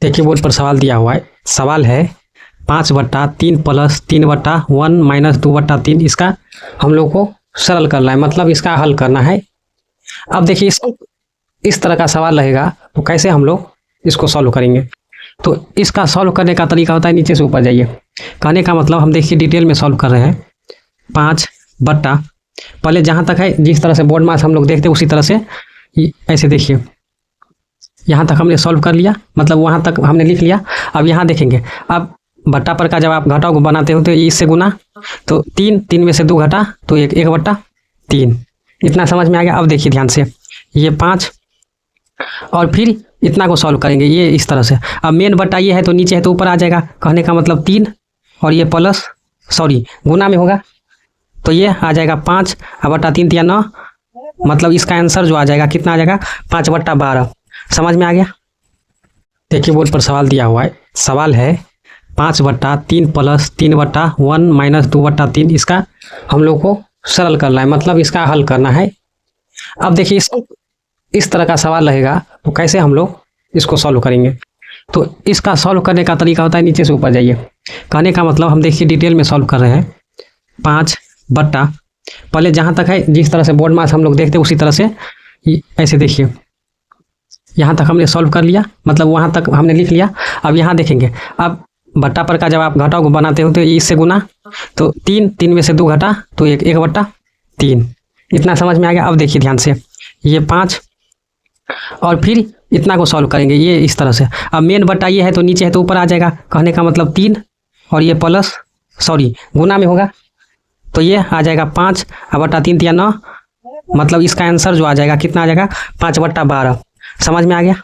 देखिए बोर्ड पर सवाल दिया हुआ है। सवाल है 5/3 प्लस 3/1 माइनस 2/3। इसका हम लोग को सरल करना है, मतलब इसका हल करना है। अब देखिए इस तरह का सवाल रहेगा तो कैसे हम लोग इसको सॉल्व करेंगे। तो इसका सॉल्व करने का तरीका होता है नीचे से ऊपर जाइए। कहने का मतलब हम देखिए डिटेल में सॉल्व कर रहे हैं। 5 बट्टा पहले जहाँ तक है जिस तरह से बोर्ड मास हम लोग देखते हैं उसी तरह से ऐसे देखिए, यहाँ तक हमने सॉल्व कर लिया, मतलब वहाँ तक हमने लिख लिया। अब यहाँ देखेंगे, अब बट्टा पर का जब आप घटाव को बनाते हो तो इससे गुना, तो 3 में से 2 घटा तो 1/3। इतना समझ में आ गया। अब देखिए ध्यान से, ये 5 और फिर इतना को सॉल्व करेंगे ये इस तरह से। अब मेन बट्टा ये है तो नीचे है तो ऊपर आ जाएगा। कहने का मतलब 3 और ये प्लस गुना में होगा तो ये आ जाएगा 5/3 या 9, मतलब इसका आंसर जो आ जाएगा कितना आ जाएगा 5/12। समझ में आ गया। देखिए बोर्ड पर सवाल दिया हुआ है। सवाल है 5/3 प्लस 3/1 माइनस 2/3। इसका हम लोग को सरल करना है, मतलब इसका हल करना है। अब देखिए इस तरह का सवाल रहेगा तो कैसे हम लोग इसको सॉल्व करेंगे। तो इसका सॉल्व करने का तरीका होता है नीचे से ऊपर जाइए। कहने का मतलब हम देखिए डिटेल में सॉल्व कर रहे हैं। 5 बट्टा पहले जहाँ तक है जिस तरह से बोर्ड मास हम लोग देखते हैं उसी तरह से ऐसे देखिए, यहाँ तक हमने सॉल्व कर लिया, मतलब वहाँ तक हमने लिख लिया। अब यहाँ देखेंगे, अब बट्टा पर का जब आप घटाव को बनाते हो तो इससे गुना, तो 3 में से 2 घटा तो 1/3। इतना समझ में आ गया। अब देखिए ध्यान से, ये 5 और फिर इतना को सॉल्व करेंगे ये इस तरह से। अब मेन बट्टा ये है तो नीचे है तो ऊपर आ जाएगा। कहने का मतलब 3 और ये प्लस गुना में होगा तो ये आ जाएगा 5/3 या 9, मतलब इसका आंसर जो आ जाएगा कितना आ जाएगा 5/12। समझ में आ गया।